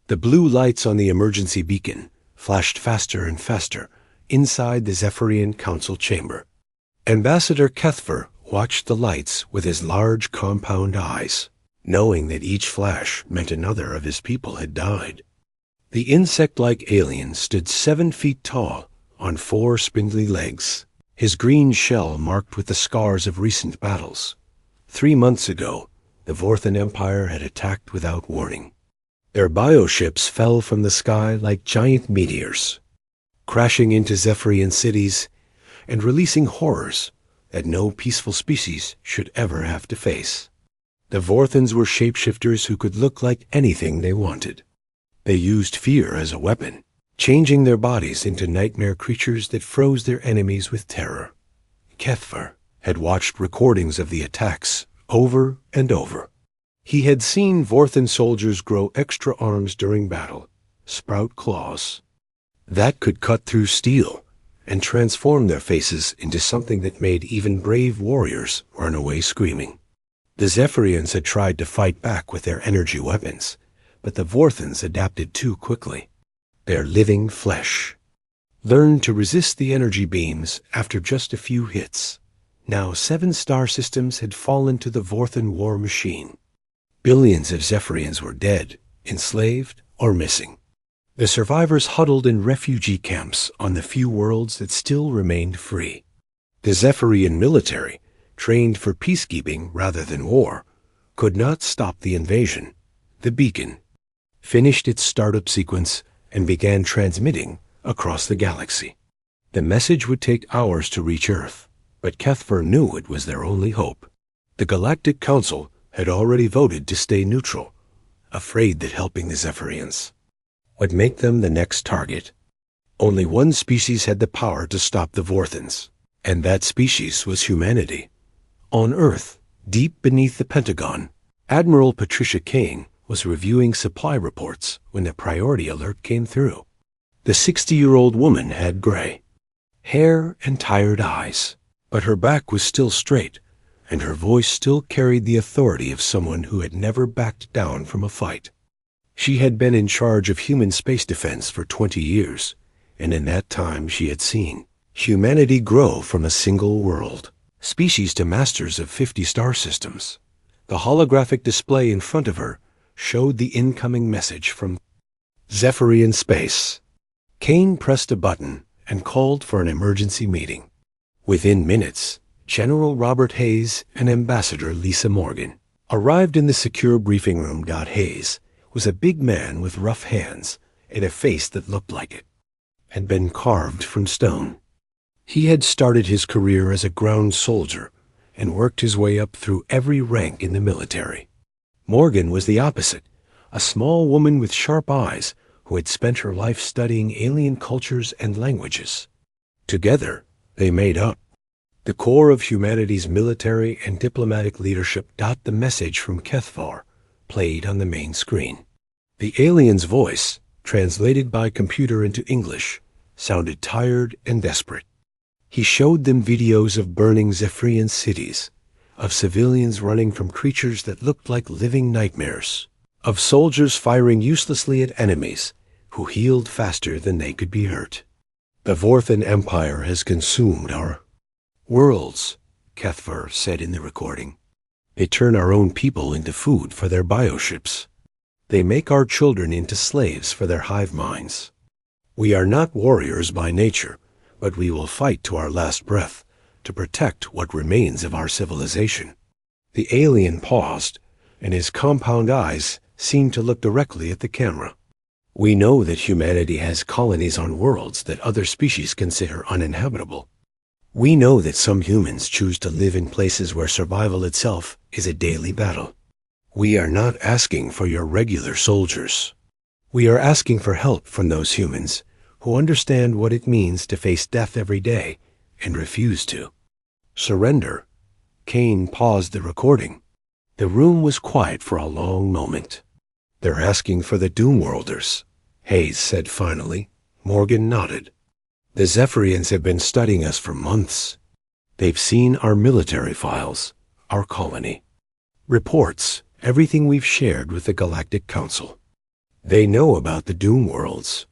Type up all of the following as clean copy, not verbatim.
The blue lights on the emergency beacon flashed faster and faster inside the Zephyrian Council chamber. Ambassador Kethver watched the lights with his large compound eyes, knowing that each flash meant another of his people had died. The insect-like alien stood 7 feet tall on 4 spindly legs, his green shell marked with the scars of recent battles. 3 months ago, the Vorthan Empire had attacked without warning. Their bioships fell from the sky like giant meteors, crashing into Zephyrian cities and releasing horrors that no peaceful species should ever have to face. The Vorthans were shapeshifters who could look like anything they wanted. They used fear as a weapon, changing their bodies into nightmare creatures that froze their enemies with terror. Kethver had watched recordings of the attacks over and over. He had seen Vorthan soldiers grow extra arms during battle, sprout claws that could cut through steel and transform their faces into something that made even brave warriors run away screaming. The Zephyrians had tried to fight back with their energy weapons, but the Vorthans adapted too quickly. Their living flesh learned to resist the energy beams after just a few hits. Now 7 star systems had fallen to the Vorthan war machine. Billions of Zephyrians were dead, enslaved, or missing. The survivors huddled in refugee camps on the few worlds that still remained free. The Zephyrian military, trained for peacekeeping rather than war, could not stop the invasion. The beacon finished its startup sequence and began transmitting across the galaxy. The message would take hours to reach Earth, but Kethver knew it was their only hope. The Galactic Council had already voted to stay neutral, afraid that helping the Zephyrians would make them the next target. Only one species had the power to stop the Vorthans, and that species was humanity. On Earth, deep beneath the Pentagon, Admiral Patricia Kane was reviewing supply reports when the priority alert came through. The 60-year-old woman had gray hair and tired eyes, but her back was still straight, and her voice still carried the authority of someone who had never backed down from a fight. She had been in charge of human space defense for 20 years, and in that time she had seen humanity grow from a single world, species to masters of 50 star systems. The holographic display in front of her showed the incoming message from Zephyrian space. Kane pressed a button and called for an emergency meeting. Within minutes, General Robert Hayes and Ambassador Lisa Morgan arrived in the secure briefing room. Hayes was a big man with rough hands and a face that looked like it had been carved from stone. He had started his career as a ground soldier and worked his way up through every rank in the military. Morgan was the opposite, a small woman with sharp eyes who had spent her life studying alien cultures and languages. Together, they made up the core of humanity's military and diplomatic leadership. The message from Kethvar played on the main screen. The alien's voice, translated by computer into English, sounded tired and desperate. He showed them videos of burning Zephyrian cities, of civilians running from creatures that looked like living nightmares, of soldiers firing uselessly at enemies who healed faster than they could be hurt. The Vorthan Empire has consumed our worlds, Kethver said in the recording. They turn our own people into food for their bioships. They make our children into slaves for their hive minds. We are not warriors by nature, but we will fight to our last breath to protect what remains of our civilization. The alien paused, and his compound eyes seemed to look directly at the camera. We know that humanity has colonies on worlds that other species consider uninhabitable. We know that some humans choose to live in places where survival itself is a daily battle. We are not asking for your regular soldiers. We are asking for help from those humans who understand what it means to face death every day and refuse to surrender. Kane paused the recording. The room was quiet for a long moment. They're asking for the Doomworlders, Hayes said finally. Morgan nodded. The Zephyrians have been studying us for months. They've seen our military files, our colony, reports, everything we've shared with the Galactic Council. They know about the Doomworlds.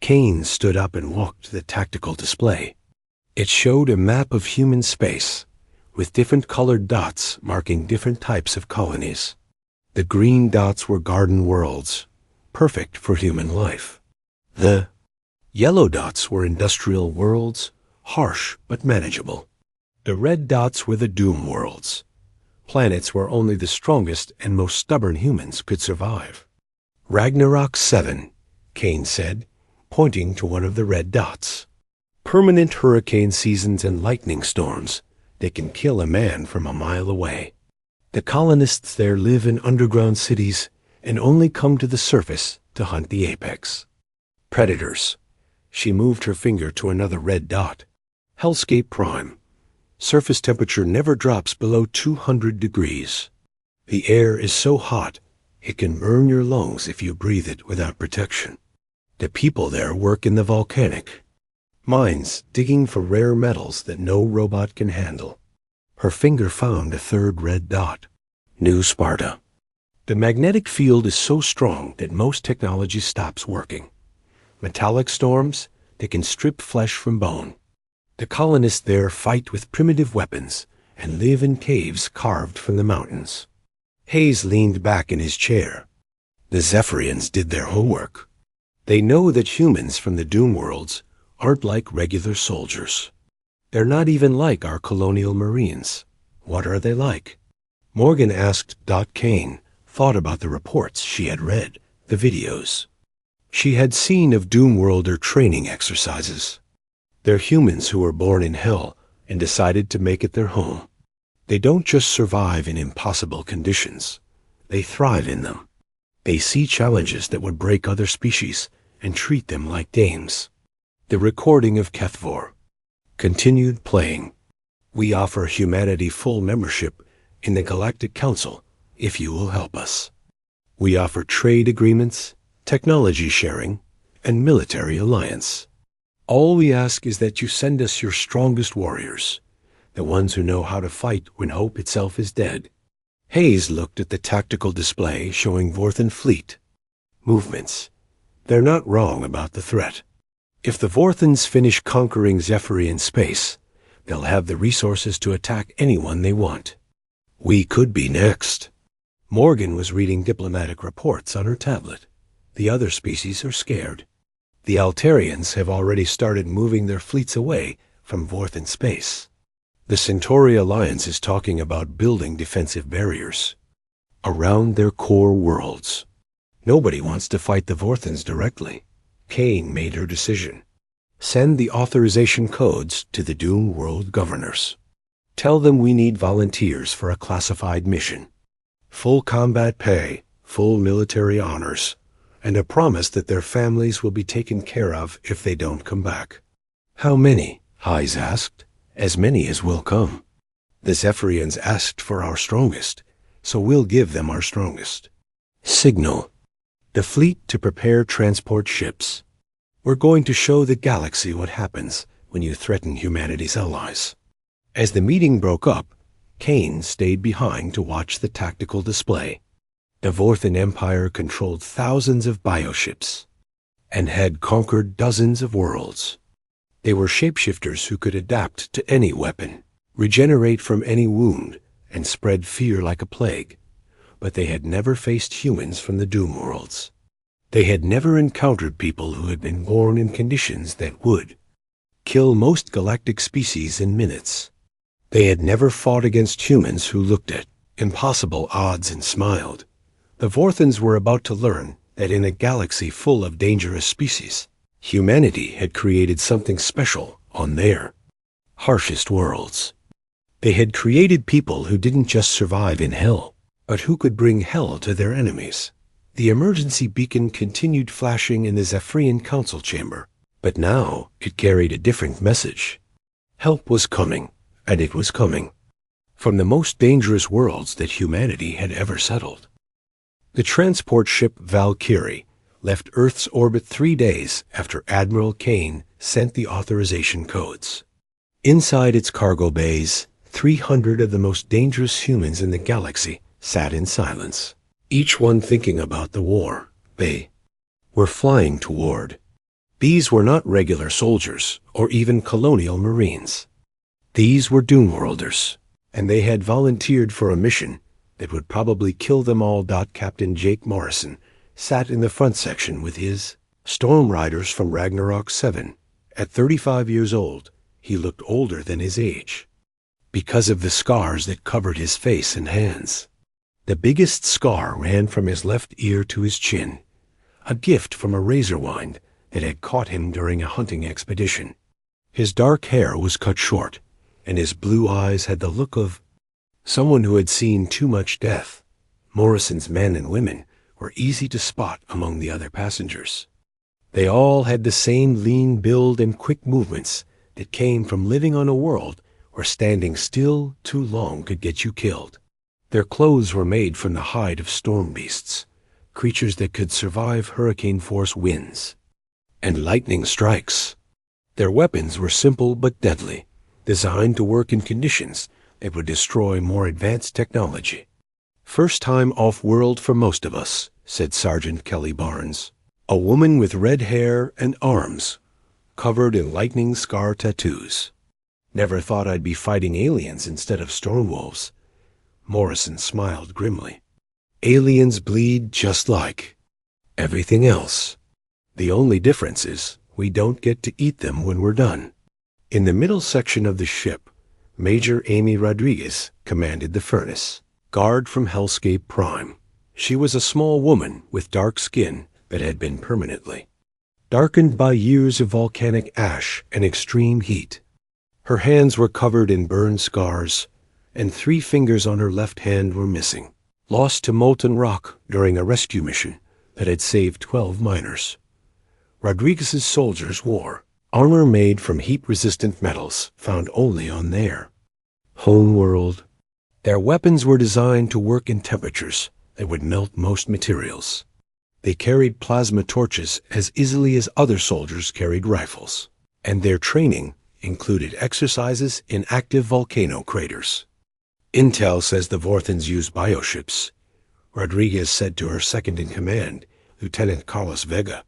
Kane stood up and walked to the tactical display. It showed a map of human space, with different colored dots marking different types of colonies. The green dots were garden worlds, perfect for human life. The yellow dots were industrial worlds, harsh but manageable. The red dots were the Doom worlds, planets where only the strongest and most stubborn humans could survive. Ragnarok 7, Kane said, pointing to one of the red dots. Permanent hurricane seasons and lightning storms that can kill a man from a mile away. The colonists there live in underground cities and only come to the surface to hunt the apex. Predators. She moved her finger to another red dot. Hellscape Prime. Surface temperature never drops below 200 degrees. The air is so hot, it can burn your lungs if you breathe it without protection. The people there work in the volcanic mines, digging for rare metals that no robot can handle. Her finger found a third red dot. New Sparta. The magnetic field is so strong that most technology stops working. Metallic storms, they can strip flesh from bone. The colonists there fight with primitive weapons and live in caves carved from the mountains. Hayes leaned back in his chair. The Zephyrians did their homework. They know that humans from the Doomworlds aren't like regular soldiers. They're not even like our colonial marines. What are they like? Morgan asked. Kane thought about the reports she had read, the videos she had seen of Doomworlder training exercises. They're humans who were born in hell and decided to make it their home. They don't just survive in impossible conditions. They thrive in them. They see challenges that would break other species and treat them like dames. The recording of Kethvor continued playing. We offer humanity full membership in the Galactic Council if you will help us. We offer trade agreements, technology sharing, and military alliance. All we ask is that you send us your strongest warriors, the ones who know how to fight when hope itself is dead. Hayes looked at the tactical display showing Vorthan fleet movements. They're not wrong about the threat. If the Vorthans finish conquering Zephyrian space, they'll have the resources to attack anyone they want. We could be next. Morgan was reading diplomatic reports on her tablet. The other species are scared. The Altarians have already started moving their fleets away from Vorthan space. The Centauri Alliance is talking about building defensive barriers around their core worlds. Nobody wants to fight the Vorthans directly. Kane made her decision. Send the authorization codes to the Doom World governors. Tell them we need volunteers for a classified mission. Full combat pay, full military honors, and a promise that their families will be taken care of if they don't come back. How many? Hayes asked. As many as will come. The Zephyrians asked for our strongest, so we'll give them our strongest. Signal. The fleet to prepare transport ships. We're going to show the galaxy what happens when you threaten humanity's allies. As the meeting broke up, Kane stayed behind to watch the tactical display. The Vorthan Empire controlled thousands of bioships and had conquered dozens of worlds. They were shapeshifters who could adapt to any weapon, regenerate from any wound, and spread fear like a plague. But they had never faced humans from the Doomworlds. They had never encountered people who had been born in conditions that would kill most galactic species in minutes. They had never fought against humans who looked at impossible odds and smiled. The Vorthans were about to learn that in a galaxy full of dangerous species, humanity had created something special on their harshest worlds. They had created people who didn't just survive in hell, but who could bring hell to their enemies. The emergency beacon continued flashing in the Zephyrian council chamber, but now it carried a different message. Help was coming, and it was coming from the most dangerous worlds that humanity had ever settled. The transport ship Valkyrie left Earth's orbit 3 days after Admiral Kane sent the authorization codes. Inside its cargo bays, 300 of the most dangerous humans in the galaxy sat in silence, each one thinking about the war. They were flying toward. These were not regular soldiers or even colonial marines. These were Doomworlders, and they had volunteered for a mission that would probably kill them all. Captain Jake Morrison sat in the front section with his Storm Riders from Ragnarok 7. At 35 years old, he looked older than his age, because of the scars that covered his face and hands. The biggest scar ran from his left ear to his chin, a gift from a razor wind that had caught him during a hunting expedition. His dark hair was cut short, and his blue eyes had the look of someone who had seen too much death. Morrison's men and women were easy to spot among the other passengers. They all had the same lean build and quick movements that came from living on a world where standing still too long could get you killed. Their clothes were made from the hide of storm beasts, creatures that could survive hurricane-force winds and lightning strikes. Their weapons were simple but deadly, designed to work in conditions that would destroy more advanced technology. "First time off-world for most of us," said Sergeant Kelly Barnes, a woman with red hair and arms covered in lightning scar tattoos. "Never thought I'd be fighting aliens instead of storm wolves." Morrison smiled grimly. "Aliens bleed just like everything else. The only difference is we don't get to eat them when we're done." In the middle section of the ship, Major Amy Rodriguez commanded the furnace, guard from Hellscape Prime. She was a small woman with dark skin that had been permanently darkened by years of volcanic ash and extreme heat. Her hands were covered in burn scars, and 3 fingers on her left hand were missing, lost to molten rock during a rescue mission that had saved 12 miners. Rodriguez's soldiers wore armor made from heat-resistant metals found only on their home world. Their weapons were designed to work in temperatures that would melt most materials. They carried plasma torches as easily as other soldiers carried rifles, and their training included exercises in active volcano craters. "Intel says the Vorthans use bioships," Rodriguez said to her second-in-command, Lieutenant Carlos Vega.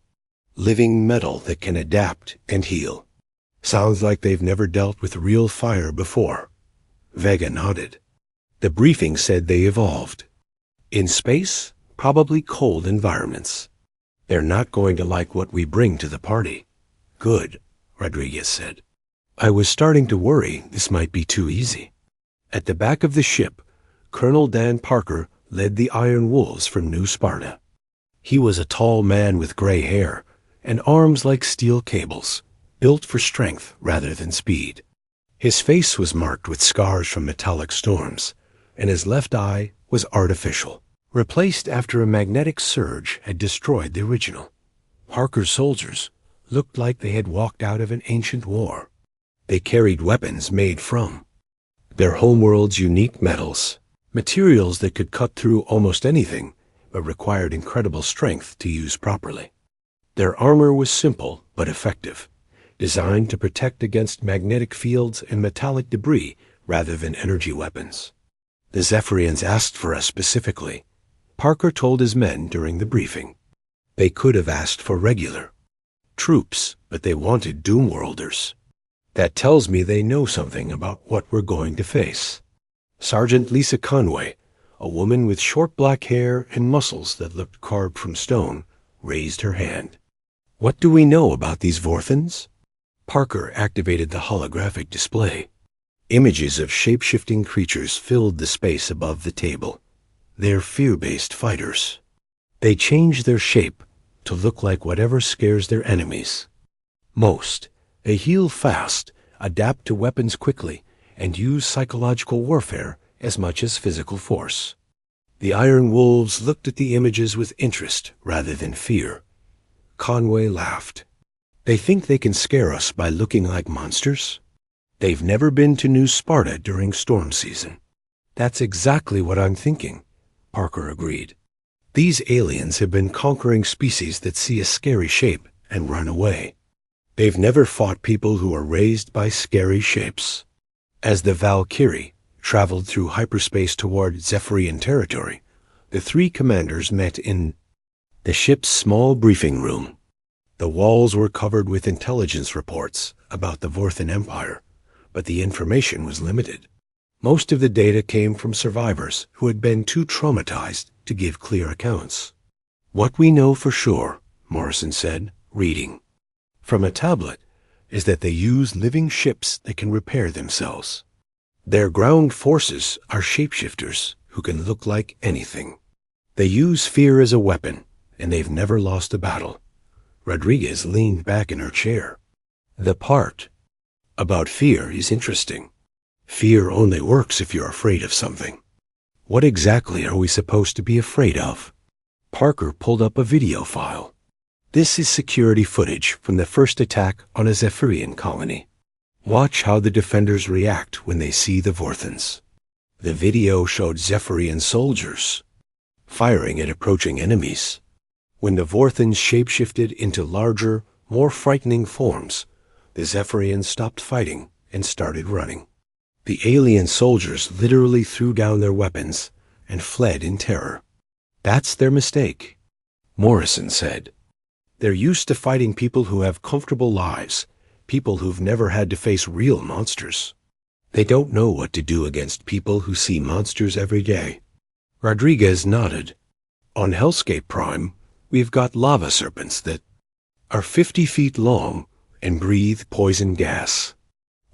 "Living metal that can adapt and heal. Sounds like they've never dealt with real fire before." Vega nodded. "The briefing said they evolved. In space, probably cold environments. They're not going to like what we bring to the party." "Good," Rodriguez said. "I was starting to worry this might be too easy." At the back of the ship, Colonel Dan Parker led the Iron Wolves from New Sparta. He was a tall man with gray hair and arms like steel cables, built for strength rather than speed. His face was marked with scars from metallic storms, and his left eye was artificial, replaced after a magnetic surge had destroyed the original. Parker's soldiers looked like they had walked out of an ancient war. They carried weapons made from their homeworld's unique metals, materials that could cut through almost anything, but required incredible strength to use properly. Their armor was simple but effective, designed to protect against magnetic fields and metallic debris rather than energy weapons. "The Zephyrians asked for us specifically," Parker told his men during the briefing. "They could have asked for regular troops, but they wanted Doomworlders. That tells me they know something about what we're going to face." Sergeant Lisa Conway, a woman with short black hair and muscles that looked carved from stone, raised her hand. "What do we know about these Vorthans?" Parker activated the holographic display. Images of shape-shifting creatures filled the space above the table. They're fear-based fighters. They change their shape to look like whatever scares their enemies most. They heal fast, adapt to weapons quickly, and use psychological warfare as much as physical force. The Iron Wolves looked at the images with interest rather than fear. Conway laughed. "They think they can scare us by looking like monsters? They've never been to New Sparta during storm season." "That's exactly what I'm thinking," Parker agreed. "These aliens have been conquering species that see a scary shape and run away. They've never fought people who are raised by scary shapes." As the Valkyrie traveled through hyperspace toward Zephyrian territory, the 3 commanders met in The ship's small briefing room. The walls were covered with intelligence reports about the Vorthan Empire, but the information was limited. Most of the data came from survivors who had been too traumatized to give clear accounts. What we know for sure, Morrison said, reading from a tablet, is that they use living ships that can repair themselves. Their ground forces are shapeshifters who can look like anything. They use fear as a weapon, and they've never lost a battle. Rodriguez leaned back in her chair. The part about fear is interesting. Fear only works if you're afraid of something. What exactly are we supposed to be afraid of? Parker pulled up a video file. This is security footage from the first attack on a Zephyrian colony. Watch how the defenders react when they see the Vorthans. The video showed Zephyrian soldiers firing at approaching enemies. When the Vorthans shapeshifted into larger, more frightening forms, the Zephyrians stopped fighting and started running. The alien soldiers literally threw down their weapons and fled in terror. That's their mistake, Morrison said. They're used to fighting people who have comfortable lives, people who've never had to face real monsters. They don't know what to do against people who see monsters every day. Rodriguez nodded. On Hellscape Prime, we've got lava serpents that are 50 feet long and breathe poison gas.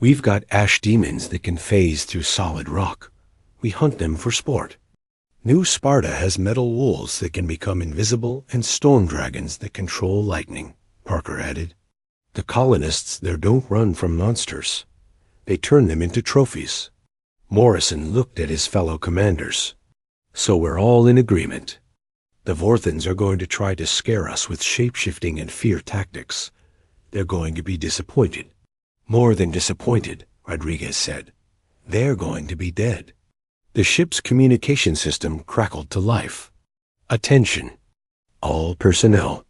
We've got ash demons that can phase through solid rock. We hunt them for sport. New Sparta has metal wolves that can become invisible and storm dragons that control lightning, Parker added. The colonists there don't run from monsters. They turn them into trophies. Morrison looked at his fellow commanders. So we're all in agreement. The Vorthans are going to try to scare us with shape-shifting and fear tactics. They're going to be disappointed. More than disappointed, Rodriguez said. They're going to be dead. The ship's communication system crackled to life. Attention. All personnel.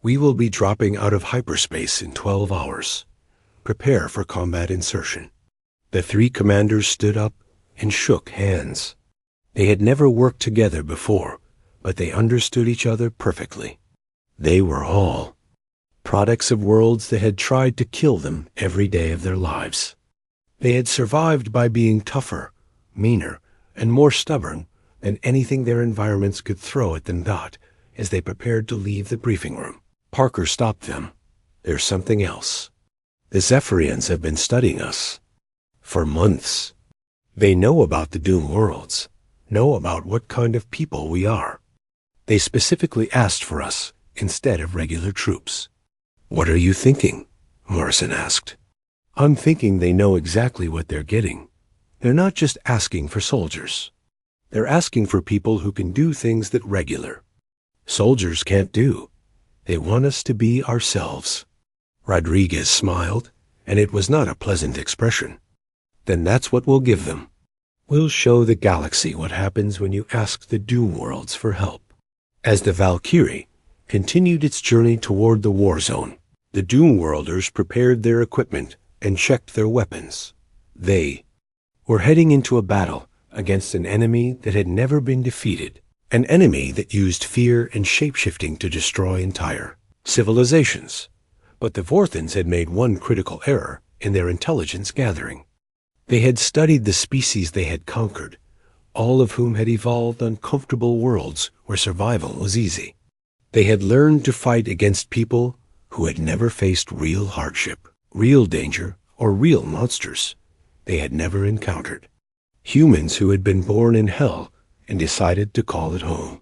We will be dropping out of hyperspace in 12 hours. Prepare for combat insertion. The three commanders stood up and shook hands. They had never worked together before, but they understood each other perfectly. They were all products of worlds that had tried to kill them every day of their lives. They had survived by being tougher, meaner, and more stubborn than anything their environments could throw at them. As they prepared to leave the briefing room, Parker stopped them. There's something else. The Zephyrians have been studying us for months. They know about the Doomworlds, know about what kind of people we are. They specifically asked for us instead of regular troops. What are you thinking? Morrison asked. I'm thinking they know exactly what they're getting. They're not just asking for soldiers. They're asking for people who can do things that regular soldiers can't do. They want us to be ourselves. Rodriguez smiled, and it was not a pleasant expression. Then that's what we'll give them. We'll show the galaxy what happens when you ask the Doomworlds for help. As the Valkyrie continued its journey toward the war zone, the Doomworlders prepared their equipment and checked their weapons. They were heading into a battle against an enemy that had never been defeated, an enemy that used fear and shapeshifting to destroy entire civilizations. But the Vorthans had made one critical error in their intelligence gathering. They had studied the species they had conquered, all of whom had evolved on comfortable worlds where survival was easy. They had learned to fight against people who had never faced real hardship, real danger, or real monsters they had never encountered. Humans who had been born in hell and decided to call it home.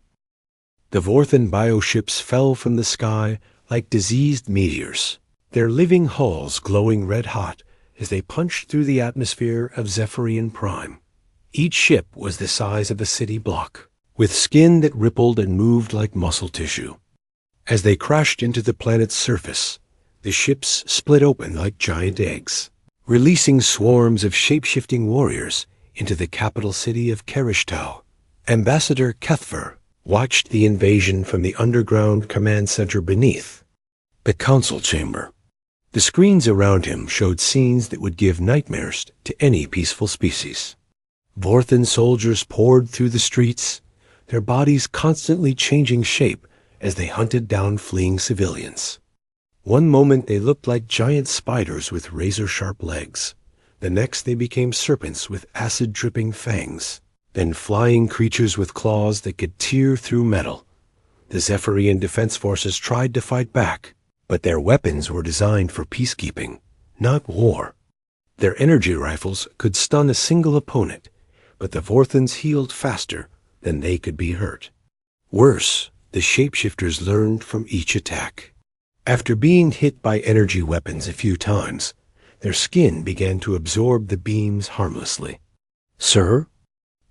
The Vorthan bioships fell from the sky like diseased meteors, their living hulls glowing red-hot as they punched through the atmosphere of Zephyrian Prime. Each ship was the size of a city block, with skin that rippled and moved like muscle tissue. As they crashed into the planet's surface, the ships split open like giant eggs, releasing swarms of shape-shifting warriors into the capital city of Kerishtal. Ambassador Kethver watched the invasion from the underground command center beneath the council chamber. The screens around him showed scenes that would give nightmares to any peaceful species. Vorthan soldiers poured through the streets, their bodies constantly changing shape as they hunted down fleeing civilians. One moment they looked like giant spiders with razor-sharp legs. The next they became serpents with acid-dripping fangs, then flying creatures with claws that could tear through metal. The Zephyrian defense forces tried to fight back, but their weapons were designed for peacekeeping, not war. Their energy rifles could stun a single opponent, but the Vorthons healed faster than they could be hurt. Worse, the shapeshifters learned from each attack. After being hit by energy weapons a few times, their skin began to absorb the beams harmlessly. "Sir,"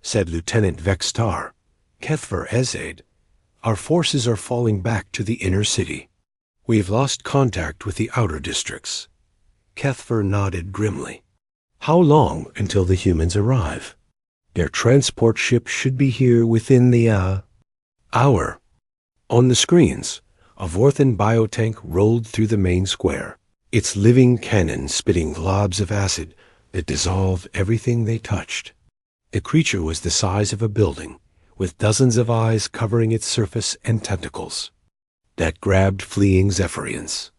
said Lieutenant Vextar, Kethver Ezaid, "our forces are falling back to the inner city. We've lost contact with the outer districts." Kethver nodded grimly. "How long until the humans arrive?" "Their transport ship should be here within the hour." On the screens, a Vorthan biotank rolled through the main square, its living cannon spitting globs of acid that dissolved everything they touched. The creature was the size of a building, with dozens of eyes covering its surface and tentacles that grabbed fleeing Zephyrians.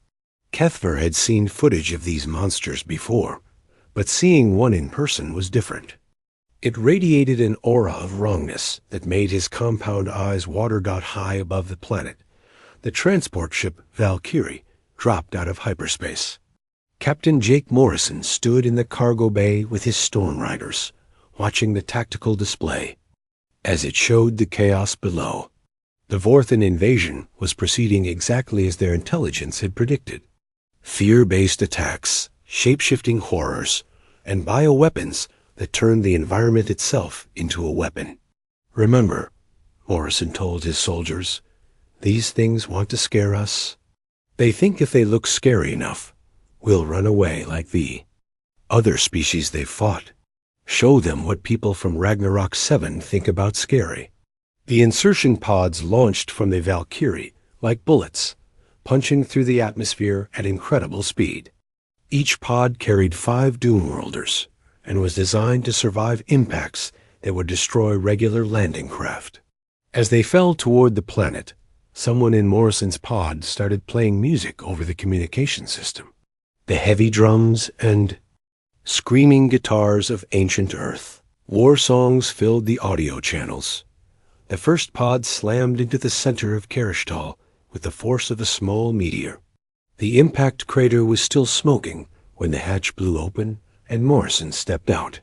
Kethver had seen footage of these monsters before, but seeing one in person was different. It radiated an aura of wrongness that made his compound eyes water-dot high above the planet. The transport ship Valkyrie dropped out of hyperspace. Captain Jake Morrison stood in the cargo bay with his storm riders, watching the tactical display. As it showed the chaos below, the Vorthan invasion was proceeding exactly as their intelligence had predicted. Fear-based attacks, shape-shifting horrors, and bioweapons that turned the environment itself into a weapon. "Remember," Morrison told his soldiers, "these things want to scare us. They think if they look scary enough, we'll run away like the other species they've fought. Show them what people from Ragnarok 7 think about scary." The insertion pods launched from the Valkyrie like bullets, punching through the atmosphere at incredible speed. Each pod carried 5 Doomworlders and was designed to survive impacts that would destroy regular landing craft. As they fell toward the planet, someone in Morrison's pod started playing music over the communication system. The heavy drums and screaming guitars of ancient Earth. War songs filled the audio channels. The first pod slammed into the center of Karishtal with the force of a small meteor. The impact crater was still smoking when the hatch blew open and Morrison stepped out.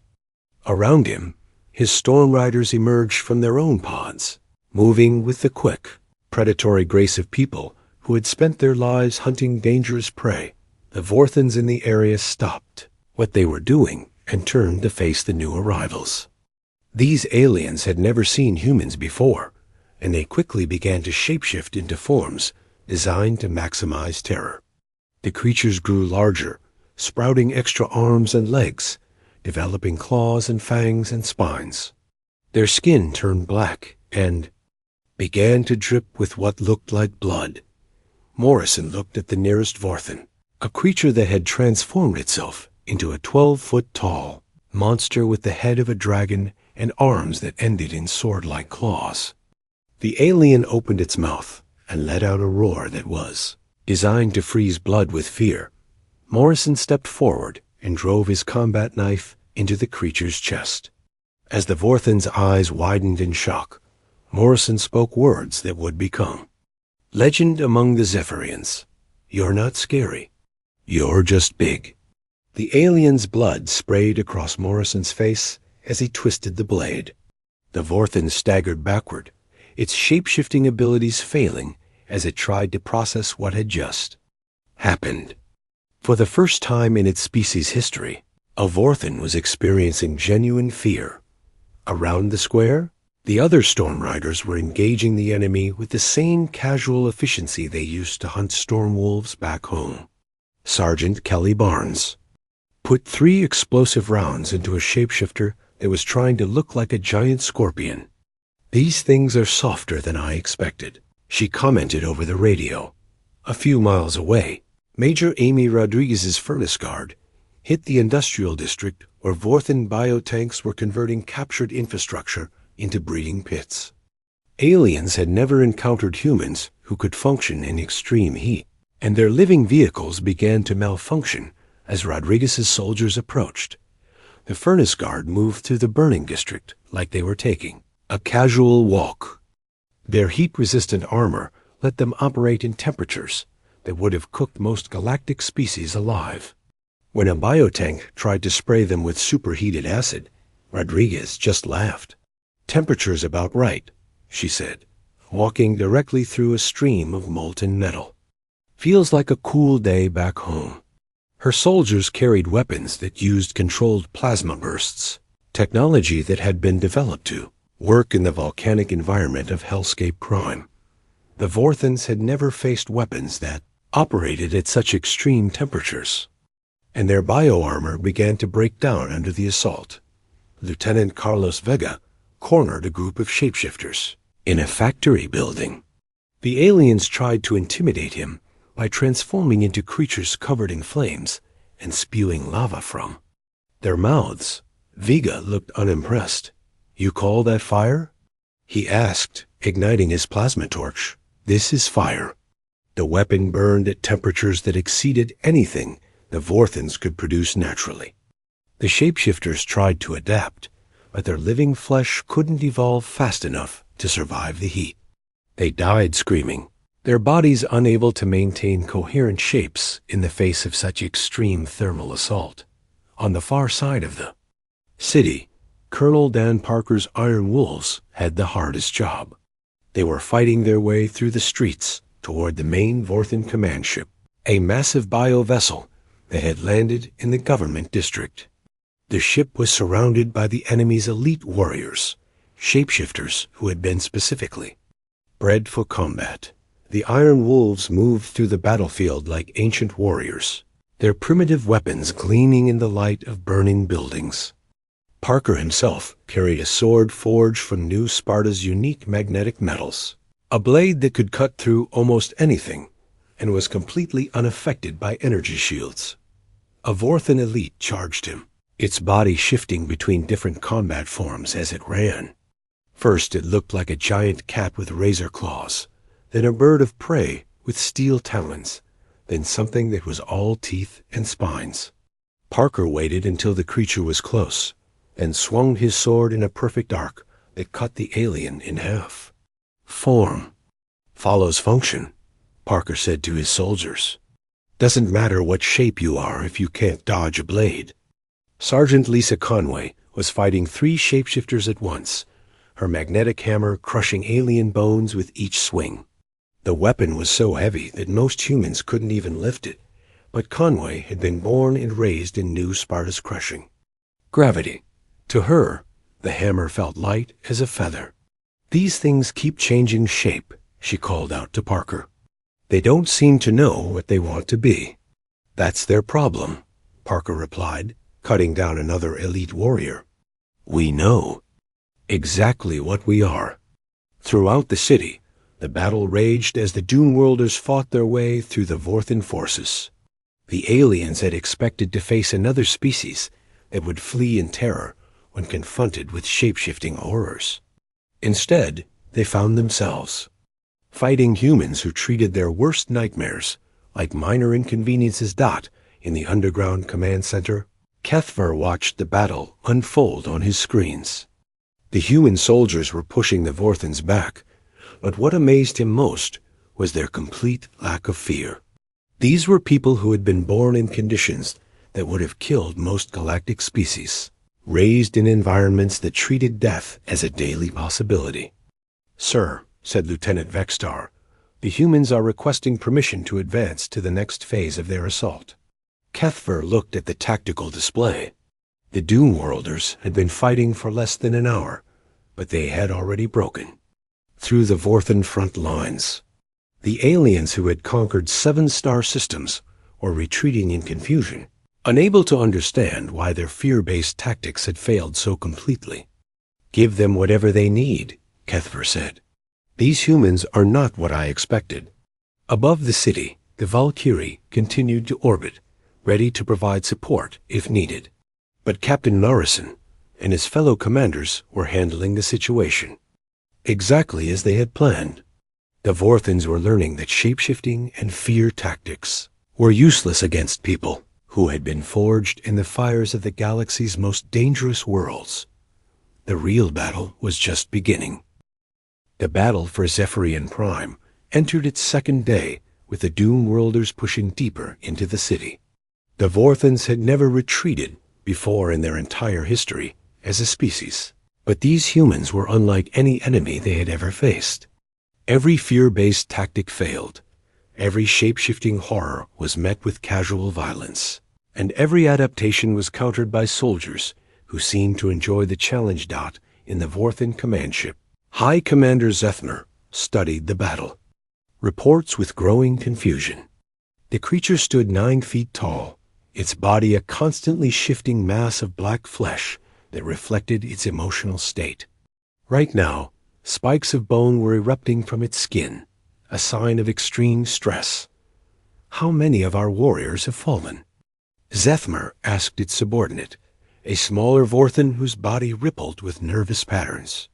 Around him, his storm riders emerged from their own pods, moving with the quick, predatory grace of people who had spent their lives hunting dangerous prey. The Vorthans in the area stopped what they were doing and turned to face the new arrivals. These aliens had never seen humans before, and they quickly began to shapeshift into forms designed to maximize terror. The creatures grew larger, sprouting extra arms and legs, developing claws and fangs and spines. Their skin turned black and began to drip with what looked like blood. Morrison looked at the nearest Vorthan, a creature that had transformed itself into a 12-foot-tall monster with the head of a dragon and arms that ended in sword-like claws. The alien opened its mouth and let out a roar that was designed to freeze blood with fear. Morrison stepped forward and drove his combat knife into the creature's chest. As the Vorthan's eyes widened in shock, Morrison spoke words that would become legend among the Zephyrians. "You're not scary. You're just big." The alien's blood sprayed across Morrison's face as he twisted the blade. The Vorthan staggered backward, its shape-shifting abilities failing as it tried to process what had just happened. For the first time in its species' history, a Vorthan was experiencing genuine fear. Around the square, the other storm riders were engaging the enemy with the same casual efficiency they used to hunt storm wolves back home. Sergeant Kelly Barnes put 3 explosive rounds into a shapeshifter that was trying to look like a giant scorpion. "These things are softer than I expected," she commented over the radio. A few miles away, Major Amy Rodriguez's furnace guard hit the industrial district where Vorthan biotanks were converting captured infrastructure into breeding pits. Aliens had never encountered humans who could function in extreme heat, and their living vehicles began to malfunction as Rodriguez's soldiers approached. The furnace guard moved through the burning district like they were taking a casual walk. Their heat-resistant armor let them operate in temperatures that would have cooked most galactic species alive. When a biotank tried to spray them with superheated acid, Rodriguez just laughed. "Temperature's about right," she said, walking directly through a stream of molten metal. "Feels like a cool day back home." Her soldiers carried weapons that used controlled plasma bursts, technology that had been developed to work in the volcanic environment of hellscape crime. The Vorthans had never faced weapons that operated at such extreme temperatures, and their bioarmor began to break down under the assault. Lieutenant Carlos Vega cornered a group of shapeshifters in a factory building. The aliens tried to intimidate him by transforming into creatures covered in flames and spewing lava from their mouths. Vega looked unimpressed. "You call that fire?" he asked, igniting his plasma torch. "This is fire." The weapon burned at temperatures that exceeded anything the Vorthans could produce naturally. The shapeshifters tried to adapt, but their living flesh couldn't evolve fast enough to survive the heat. They died screaming, their bodies unable to maintain coherent shapes in the face of such extreme thermal assault. On the far side of the city, Colonel Dan Parker's Iron Wolves had the hardest job. They were fighting their way through the streets toward the main Vorthan command ship, a massive bio-vessel that had landed in the government district. The ship was surrounded by the enemy's elite warriors, shapeshifters who had been specifically bred for combat. The Iron Wolves moved through the battlefield like ancient warriors, their primitive weapons gleaming in the light of burning buildings. Parker himself carried a sword forged from New Sparta's unique magnetic metals, a blade that could cut through almost anything and was completely unaffected by energy shields. A Vorthan elite charged him, its body shifting between different combat forms as it ran. First it looked like a giant cat with razor claws, then a bird of prey with steel talons, then something that was all teeth and spines. Parker waited until the creature was close, and swung his sword in a perfect arc that cut the alien in half. "Form follows function," Parker said to his soldiers. "Doesn't matter what shape you are if you can't dodge a blade." Sergeant Lisa Conway was fighting 3 shapeshifters at once, her magnetic hammer crushing alien bones with each swing. The weapon was so heavy that most humans couldn't even lift it, but Conway had been born and raised in New Sparta's crushing gravity. To her, the hammer felt light as a feather. "These things keep changing shape," she called out to Parker. "They don't seem to know what they want to be." "That's their problem," Parker replied, cutting down another elite warrior. "We know exactly what we are." Throughout the city, the battle raged as the Doomworlders fought their way through the Vorthan forces. The aliens had expected to face another species that would flee in terror when confronted with shape-shifting horrors. Instead, they found themselves fighting humans who treated their worst nightmares like minor inconveniences. In the underground command center, Kethver watched the battle unfold on his screens. The human soldiers were pushing the Vorthans back, but what amazed him most was their complete lack of fear. These were people who had been born in conditions that would have killed most galactic species, raised in environments that treated death as a daily possibility. "Sir," said Lieutenant Vextar, "the humans are requesting permission to advance to the next phase of their assault." Kethver looked at the tactical display. The Doomworlders had been fighting for less than an hour, but they had already broken through the Vorthan front lines. The aliens who had conquered 7 star systems were retreating in confusion, unable to understand why their fear-based tactics had failed so completely. "Give them whatever they need," Kethver said. "These humans are not what I expected." Above the city, the Valkyrie continued to orbit, ready to provide support if needed. But Captain Narration and his fellow commanders were handling the situation exactly as they had planned. The Vorthans were learning that shapeshifting and fear tactics were useless against people who had been forged in the fires of the galaxy's most dangerous worlds. The real battle was just beginning. The battle for Zephyrian Prime entered its second day, with the Doomworlders pushing deeper into the city. The Vorthans had never retreated before in their entire history as a species, but these humans were unlike any enemy they had ever faced. Every fear-based tactic failed. Every shape-shifting horror was met with casual violence, and every adaptation was countered by soldiers who seemed to enjoy the challenge. In the Vorthan command ship, High Commander Zethmer studied the battle. Reports with growing confusion. The creature stood 9 feet tall, its body a constantly shifting mass of black flesh that reflected its emotional state. Right now, spikes of bone were erupting from its skin, a sign of extreme stress. How many of our warriors have fallen? Zethmer asked its subordinate, a smaller Vorthan whose body rippled with nervous patterns.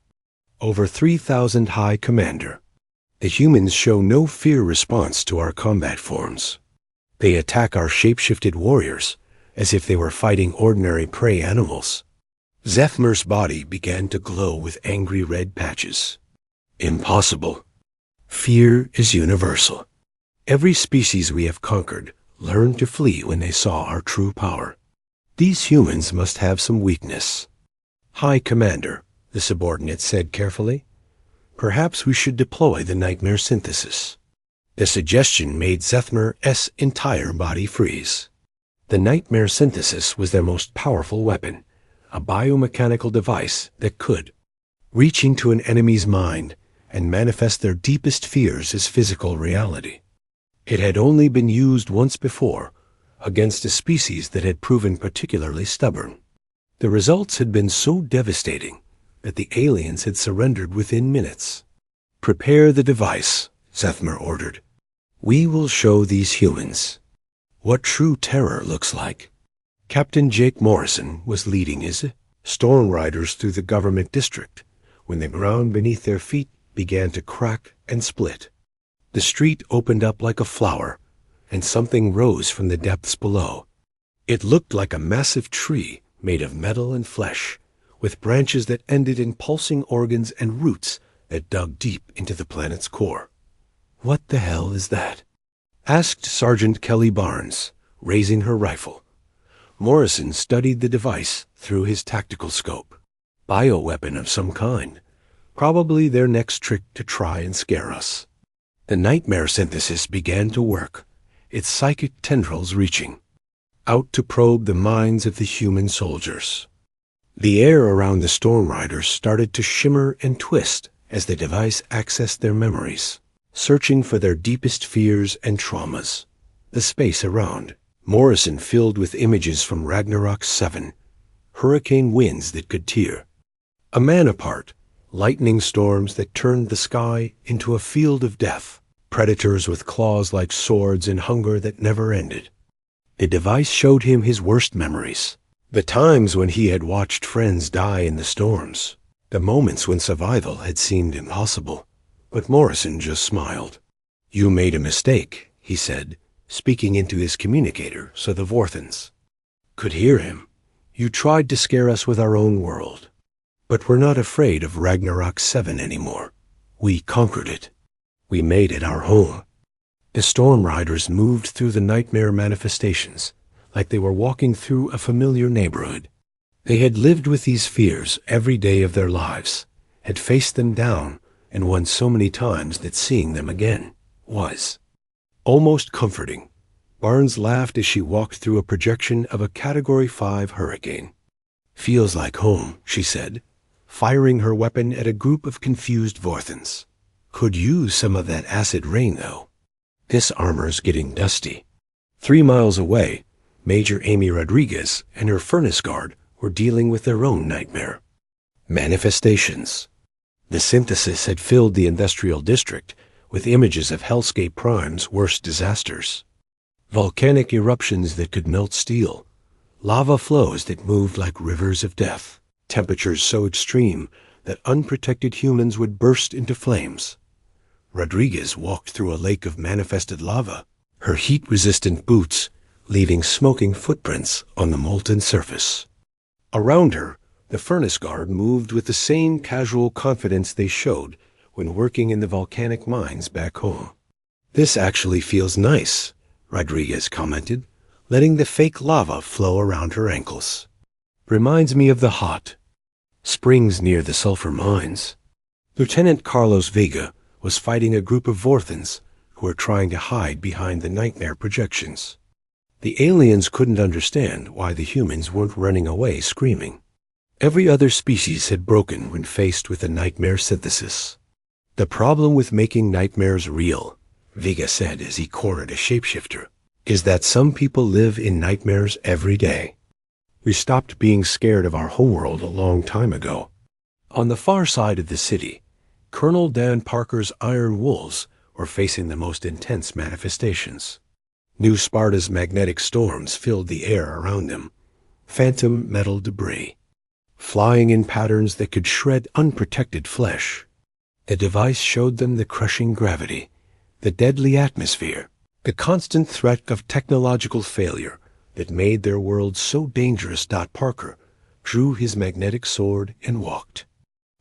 Over 3,000, High Commander. The humans show no fear response to our combat forms. They attack our shape-shifted warriors as if they were fighting ordinary prey animals. Zethmer's body began to glow with angry red patches. Impossible. Fear is universal. Every species we have conquered learned to flee when they saw our true power. These humans must have some weakness. High Commander, the subordinate said carefully, perhaps we should deploy the nightmare synthesis. The suggestion made Zethmer's entire body freeze. The nightmare synthesis was their most powerful weapon, a biomechanical device that could reach into an enemy's mind and manifest their deepest fears as physical reality. It had only been used once before, against a species that had proven particularly stubborn. The results had been so devastating that the aliens had surrendered within minutes. Prepare the device, Zethmer ordered. We will show these humans what true terror looks like. Captain Jake Morrison was leading his storm riders through the government district when the ground beneath their feet began to crack and split. The street opened up like a flower, and something rose from the depths below. It looked like a massive tree made of metal and flesh, with branches that ended in pulsing organs and roots that dug deep into the planet's core. What the hell is that? Asked Sergeant Kelly Barnes, raising her rifle. Morrison studied the device through his tactical scope. Bioweapon of some kind. Probably their next trick to try and scare us. The nightmare synthesis began to work, its psychic tendrils reaching out to probe the minds of the human soldiers. The air around the storm riders started to shimmer and twist as the device accessed their memories, searching for their deepest fears and traumas. The space around Morrison filled with images from Ragnarok 7, hurricane winds that could tear. A man apart, lightning storms that turned the sky into a field of death, predators with claws like swords and hunger that never ended. The device showed him his worst memories, the times when he had watched friends die in the storms, the moments when survival had seemed impossible. But Morrison just smiled. You made a mistake, he said, speaking into his communicator so the Vorthans could hear him. You tried to scare us with our own world. But we're not afraid of Ragnarok 7 anymore. We conquered it. We made it our home. The storm riders moved through the nightmare manifestations like they were walking through a familiar neighborhood. They had lived with these fears every day of their lives, had faced them down, and won so many times that seeing them again was almost comforting. Barnes laughed as she walked through a projection of a Category 5 hurricane. Feels like home, she said, firing her weapon at a group of confused Vorthans. Could use some of that acid rain, though. This armor's getting dusty. 3 miles away, Major Amy Rodriguez and her furnace guard were dealing with their own nightmare. Manifestations. The synthesis had filled the industrial district with images of Hellscape Prime's worst disasters. Volcanic eruptions that could melt steel, lava flows that moved like rivers of death, temperatures so extreme that unprotected humans would burst into flames. Rodriguez walked through a lake of manifested lava, her heat-resistant boots leaving smoking footprints on the molten surface. Around her, the furnace guard moved with the same casual confidence they showed when working in the volcanic mines back home. "This actually feels nice," Rodriguez commented, letting the fake lava flow around her ankles. "Reminds me of the hot springs near the sulfur mines." Lieutenant Carlos Vega was fighting a group of Vorthans who were trying to hide behind the nightmare projections. The aliens couldn't understand why the humans weren't running away screaming. Every other species had broken when faced with a nightmare synthesis. "The problem with making nightmares real," Vega said as he cornered a shapeshifter, "is that some people live in nightmares every day. We stopped being scared of our homeworld a long time ago." On the far side of the city, Colonel Dan Parker's Iron Wolves were facing the most intense manifestations. New Sparta's magnetic storms filled the air around them, phantom metal debris, flying in patterns that could shred unprotected flesh. The device showed them the crushing gravity, the deadly atmosphere, the constant threat of technological failure that made their world so dangerous. Parker drew his magnetic sword and walked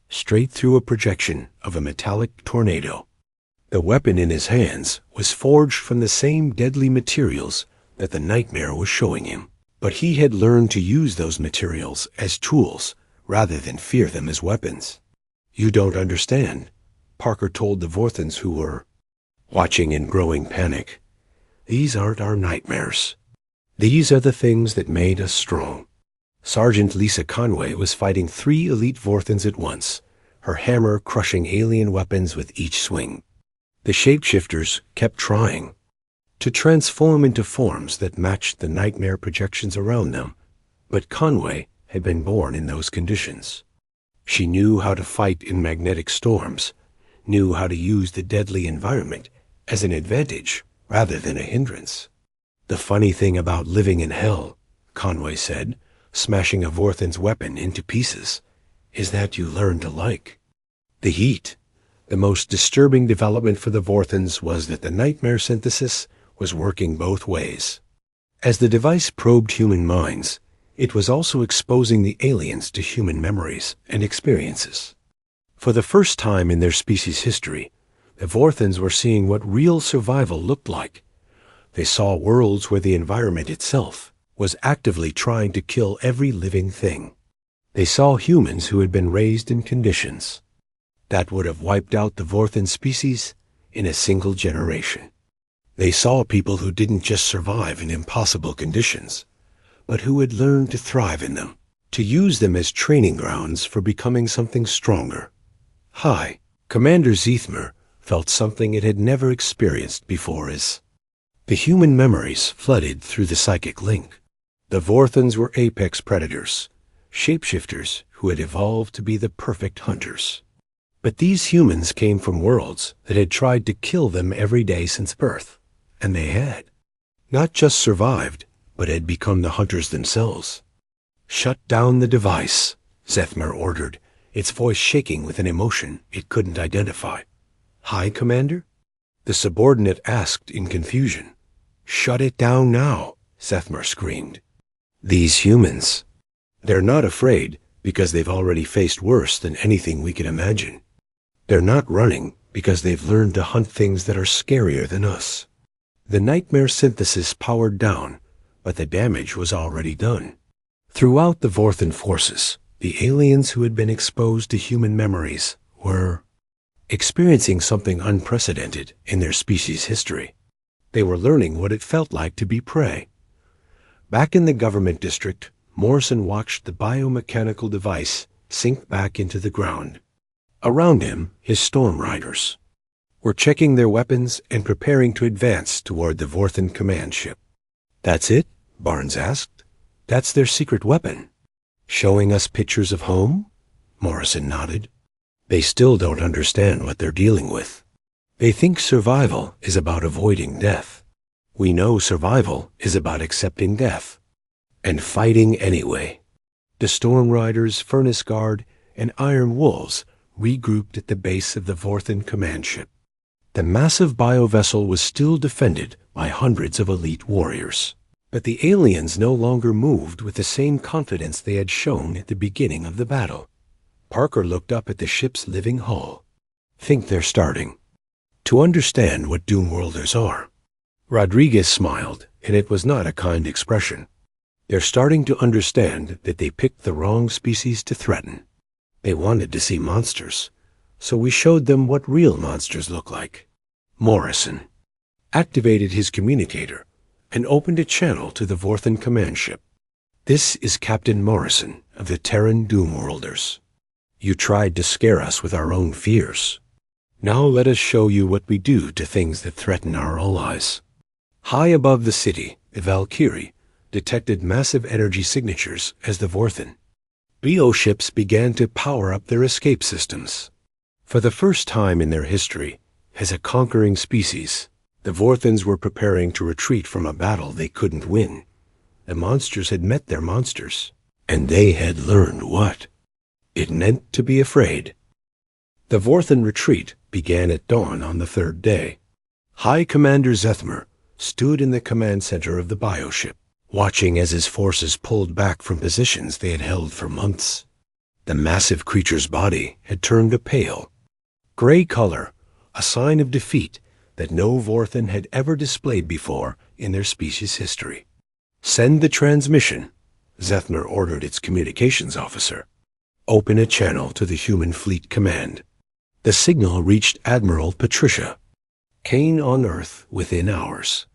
straight through a projection of a metallic tornado. The weapon in his hands was forged from the same deadly materials that the nightmare was showing him, but he had learned to use those materials as tools rather than fear them as weapons. "You don't understand," Parker told the Vorthans who were watching in growing panic. "These aren't our nightmares. These are the things that made us strong." Sergeant Lisa Conway was fighting 3 elite Vorthans at once, her hammer crushing alien weapons with each swing. The shapeshifters kept trying to transform into forms that matched the nightmare projections around them, but Conway had been born in those conditions. She knew how to fight in magnetic storms, knew how to use the deadly environment as an advantage rather than a hindrance. "The funny thing about living in hell," Conway said, smashing a Vorthan's weapon into pieces, "is that you learn to like the heat." The most disturbing development for the Vorthans was that the nightmare synthesis was working both ways. As the device probed human minds, it was also exposing the aliens to human memories and experiences. For the first time in their species' history, the Vorthans were seeing what real survival looked like. They saw worlds where the environment itself was actively trying to kill every living thing. They saw humans who had been raised in conditions that would have wiped out the Vorthan species in a single generation. They saw people who didn't just survive in impossible conditions, but who had learned to thrive in them, to use them as training grounds for becoming something stronger. Hi, Commander Zeethmer felt something it had never experienced before as the human memories flooded through the psychic link. The Vorthans were apex predators, shapeshifters who had evolved to be the perfect hunters. But these humans came from worlds that had tried to kill them every day since birth, and they had not just survived, but had become the hunters themselves. "Shut down the device," Zeethmer ordered, its voice shaking with an emotion it couldn't identify. "Hi, Commander?" the subordinate asked in confusion. "Shut it down now," Zeethmer screamed. "These humans, they're not afraid because they've already faced worse than anything we could imagine. They're not running because they've learned to hunt things that are scarier than us." The nightmare synthesis powered down, but the damage was already done. Throughout the Vorthan forces, the aliens who had been exposed to human memories were experiencing something unprecedented in their species' history. They were learning what it felt like to be prey. Back in the government district, Morrison watched the biomechanical device sink back into the ground. Around him, his storm riders were checking their weapons and preparing to advance toward the Vorthan command ship. "That's it?" Barnes asked. "That's their secret weapon? Showing us pictures of home?" Morrison nodded. "They still don't understand what they're dealing with. They think survival is about avoiding death. We know survival is about accepting death and fighting anyway." The Storm Riders, Furnace Guard, and Iron Wolves regrouped at the base of the Vorthan command ship. The massive biovessel was still defended by hundreds of elite warriors. But the aliens no longer moved with the same confidence they had shown at the beginning of the battle. Parker looked up at the ship's living hull. "Think they're starting to understand what Doomworlders are." Rodriguez smiled, and it was not a kind expression. "They're starting to understand that they picked the wrong species to threaten. They wanted to see monsters, so we showed them what real monsters look like." Morrison activated his communicator and opened a channel to the Vorthan command ship. "This is Captain Morrison of the Terran Doomworlders. You tried to scare us with our own fears. Now let us show you what we do to things that threaten our allies." High above the city, the Valkyrie detected massive energy signatures as the Vorthan BO ships began to power up their escape systems. For the first time in their history, as a conquering species, the Vorthans were preparing to retreat from a battle they couldn't win. The monsters had met their monsters, and they had learned what it meant to be afraid. The Vorthan retreat began at dawn on the third day. High Commander Zethmer stood in the command center of the bioship, watching as his forces pulled back from positions they had held for months. The massive creature's body had turned a pale gray color, a sign of defeat that no Vorthan had ever displayed before in their species' history. "Send the transmission," Zethmer ordered its communications officer. "Open a channel to the human fleet command." The signal reached Admiral Patricia Kane on Earth within hours.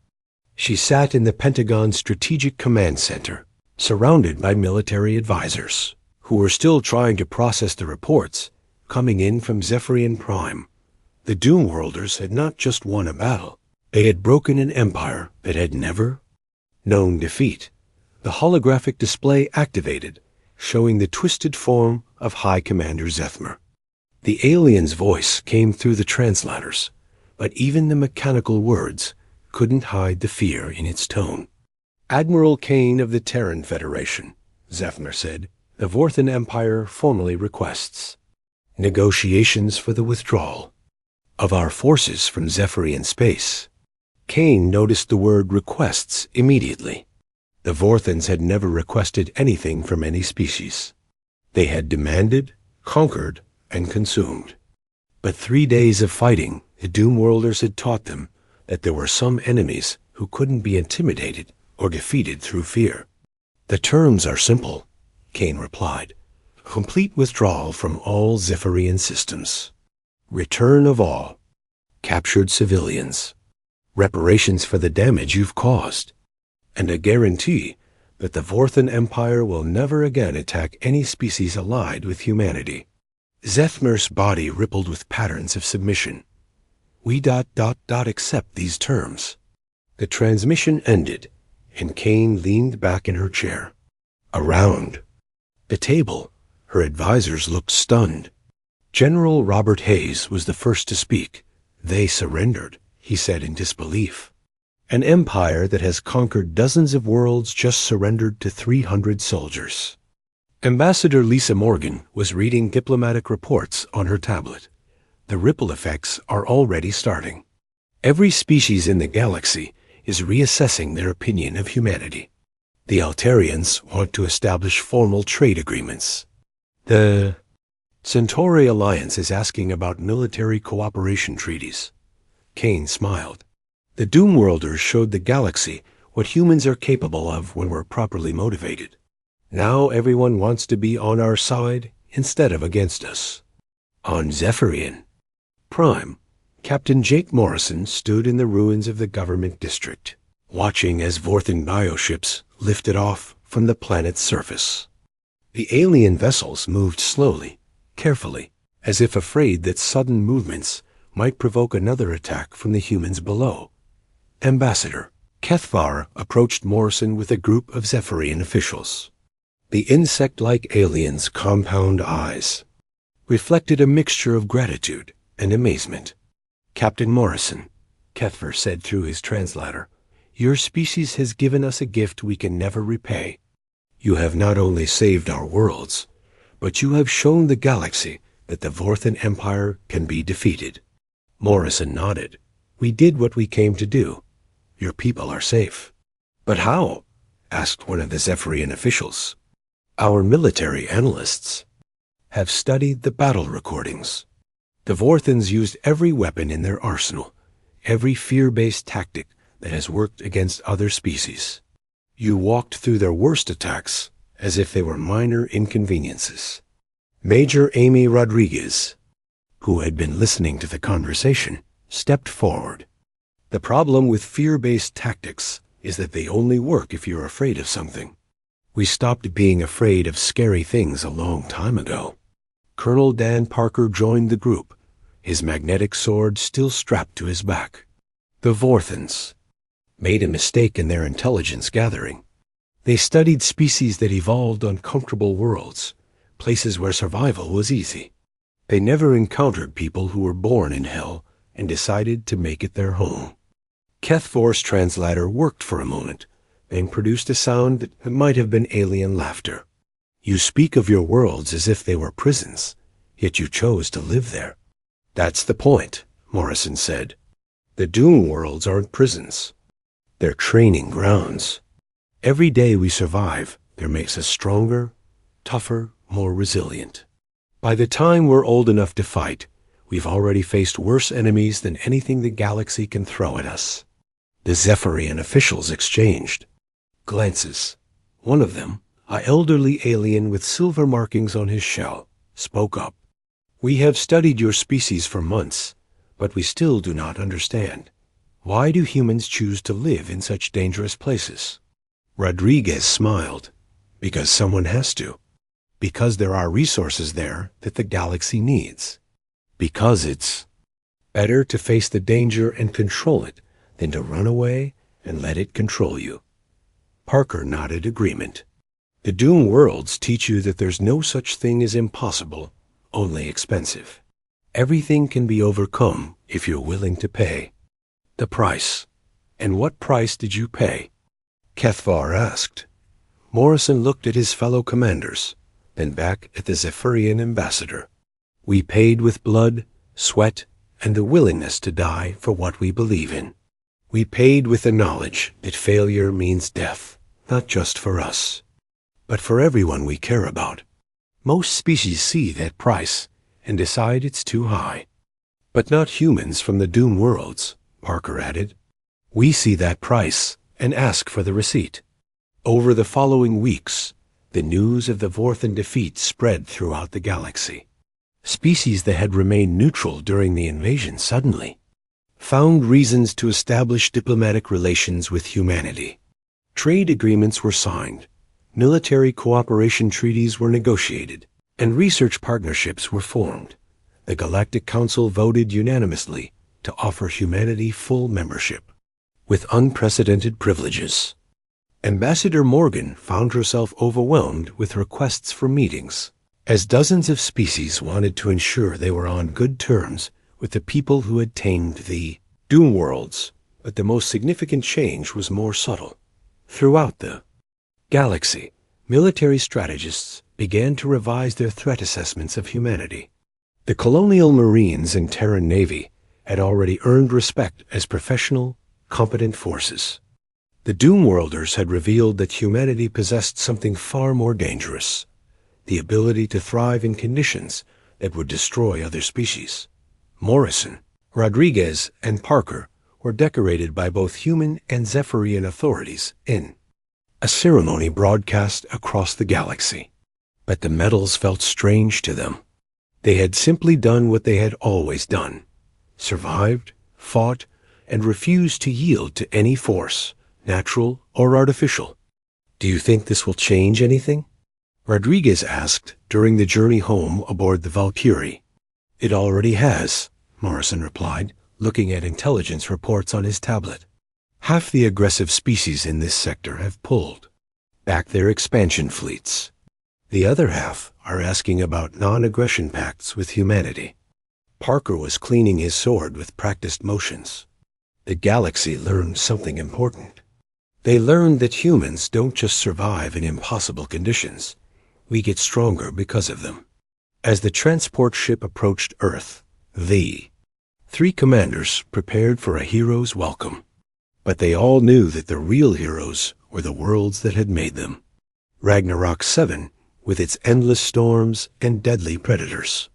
She sat in the Pentagon's Strategic Command Center, surrounded by military advisors, who were still trying to process the reports coming in from Zephyrian Prime. The Doomworlders had not just won a battle. They had broken an empire that had never known defeat. The holographic display activated, showing the twisted form of High Commander Zethmer. The alien's voice came through the translators, but even the mechanical words couldn't hide the fear in its tone. "Admiral Kane of the Terran Federation," Zethmer said, "the Vorthan Empire formally requests negotiations for the withdrawal of our forces from Zephyrian space." Kane noticed the word requests immediately. The Vorthans had never requested anything from any species. They had demanded, conquered, and consumed. But 3 days of fighting, the Doomworlders had taught them that there were some enemies who couldn't be intimidated or defeated through fear. "The terms are simple," Kane replied. "Complete withdrawal from all Zephyrian systems. Return of all captured civilians. Reparations for the damage you've caused. And a guarantee that the Vorthan Empire will never again attack any species allied with humanity." Zethmer's body rippled with patterns of submission. "We accept these terms." The transmission ended, and Kane leaned back in her chair. Around the table, her advisors looked stunned. General Robert Hayes was the first to speak. "They surrendered," he said in disbelief. "An empire that has conquered dozens of worlds just surrendered to 300 soldiers." Ambassador Lisa Morgan was reading diplomatic reports on her tablet. "The ripple effects are already starting. Every species in the galaxy is reassessing their opinion of humanity. The Altarians want to establish formal trade agreements. The Centauri Alliance is asking about military cooperation treaties." Kane smiled. "The Doomworlders showed the galaxy what humans are capable of when we're properly motivated. Now everyone wants to be on our side instead of against us." On Zephyrian Prime, Captain Jake Morrison stood in the ruins of the government district, watching as Vorthan bioships lifted off from the planet's surface. The alien vessels moved slowly, carefully, as if afraid that sudden movements might provoke another attack from the humans below. Ambassador Kethvar approached Morrison with a group of Zephyrian officials. The insect-like alien's compound eyes reflected a mixture of gratitude and amazement. "Captain Morrison," Kethvar said through his translator, "your species has given us a gift we can never repay. You have not only saved our worlds, but you have shown the galaxy that the Vorthan Empire can be defeated." Morrison nodded. We did what we came to do. Your people are safe. But how? Asked one of the Zephyrian officials. Our military analysts have studied the battle recordings. The Vorthans used every weapon in their arsenal, every fear-based tactic that has worked against other species. You walked through their worst attacks as if they were minor inconveniences. Major Amy Rodriguez, who had been listening to the conversation, stepped forward. The problem with fear-based tactics is that they only work if you're afraid of something. We stopped being afraid of scary things a long time ago. Colonel Dan Parker joined the group, his magnetic sword still strapped to his back. The Vorthans made a mistake in their intelligence gathering. They studied species that evolved on comfortable worlds, places where survival was easy. They never encountered people who were born in hell and decided to make it their home. Kethvor's translator worked for a moment, then produced a sound that might have been alien laughter. You speak of your worlds as if they were prisons, yet you chose to live there. That's the point, Morrison said. The Doom worlds aren't prisons. They're training grounds. Every day we survive, there makes us stronger, tougher, more resilient. By the time we're old enough to fight, we've already faced worse enemies than anything the galaxy can throw at us. The Zephyrian officials exchanged glances. One of them, an elderly alien with silver markings on his shell, spoke up. We have studied your species for months, but we still do not understand. Why do humans choose to live in such dangerous places? Rodriguez smiled. Because someone has to. Because there are resources there that the galaxy needs. Because it's better to face the danger and control it than to run away and let it control you. Parker nodded agreement. The Doom worlds teach you that there's no such thing as impossible, only expensive. Everything can be overcome if you're willing to pay. The price. And what price did you pay? Kethvar asked. Morrison looked at his fellow commanders, then back at the Zephyrian ambassador. We paid with blood, sweat, and the willingness to die for what we believe in. We paid with the knowledge that failure means death, not just for us, but for everyone we care about. Most species see that price and decide it's too high. But not humans from the Doom worlds, Parker added. We see that price and ask for the receipt. Over the following weeks, the news of the Vorthan defeat spread throughout the galaxy. Species that had remained neutral during the invasion suddenly found reasons to establish diplomatic relations with humanity. Trade agreements were signed, military cooperation treaties were negotiated, and research partnerships were formed. The Galactic Council voted unanimously to offer humanity full membership, with unprecedented privileges. Ambassador Morgan found herself overwhelmed with requests for meetings, as dozens of species wanted to ensure they were on good terms with the people who had tamed the Doom worlds. But the most significant change was more subtle. Throughout the galaxy, military strategists began to revise their threat assessments of humanity. The colonial Marines and Terran Navy had already earned respect as professional, competent forces. The Doomworlders had revealed that humanity possessed something far more dangerous, the ability to thrive in conditions that would destroy other species. Morrison, Rodriguez, and Parker were decorated by both human and Zephyrian authorities in a ceremony broadcast across the galaxy. But the medals felt strange to them. They had simply done what they had always done, survived, fought, and refused to yield to any force, natural or artificial. Do you think this will change anything? Rodriguez asked during the journey home aboard the Valkyrie. It already has, Morrison replied, looking at intelligence reports on his tablet. Half the aggressive species in this sector have pulled back their expansion fleets. The other half are asking about non-aggression pacts with humanity. Parker was cleaning his sword with practiced motions. The galaxy learned something important. They learned that humans don't just survive in impossible conditions. We get stronger because of them. As the transport ship approached Earth, the 3 commanders prepared for a hero's welcome. But they all knew that the real heroes were the worlds that had made them. Ragnarok 7, with its endless storms and deadly predators.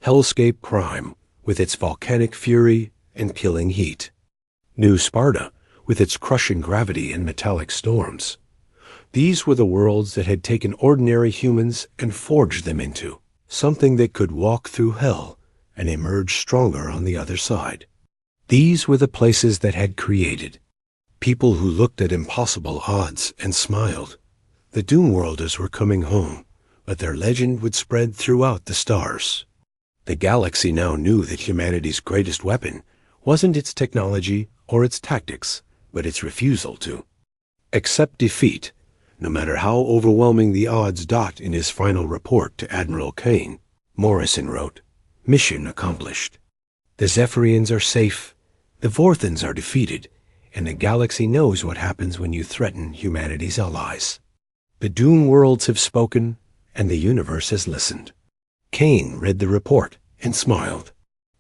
Hellscape Prime, with its volcanic fury and killing heat. New Sparta, with its crushing gravity and metallic storms. These were the worlds that had taken ordinary humans and forged them into something that could walk through hell and emerge stronger on the other side. These were the places that had created people who looked at impossible odds and smiled. The Doomworlders were coming home, but their legend would spread throughout the stars. The galaxy now knew that humanity's greatest weapon wasn't its technology or its tactics, but its refusal to accept defeat, no matter how overwhelming the odds. In his final report to Admiral Kane, Morrison wrote, "Mission accomplished. The Zephyrians are safe, the Vorthans are defeated, and the galaxy knows what happens when you threaten humanity's allies. The Doom worlds have spoken, and the universe has listened." Kane read the report and smiled.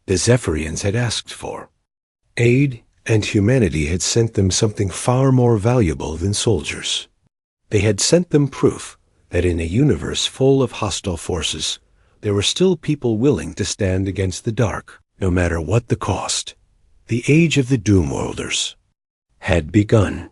The Zephyrians had asked for aid, and humanity had sent them something far more valuable than soldiers. They had sent them proof that in a universe full of hostile forces, there were still people willing to stand against the dark, no matter what the cost. The age of the Doomworlders had begun.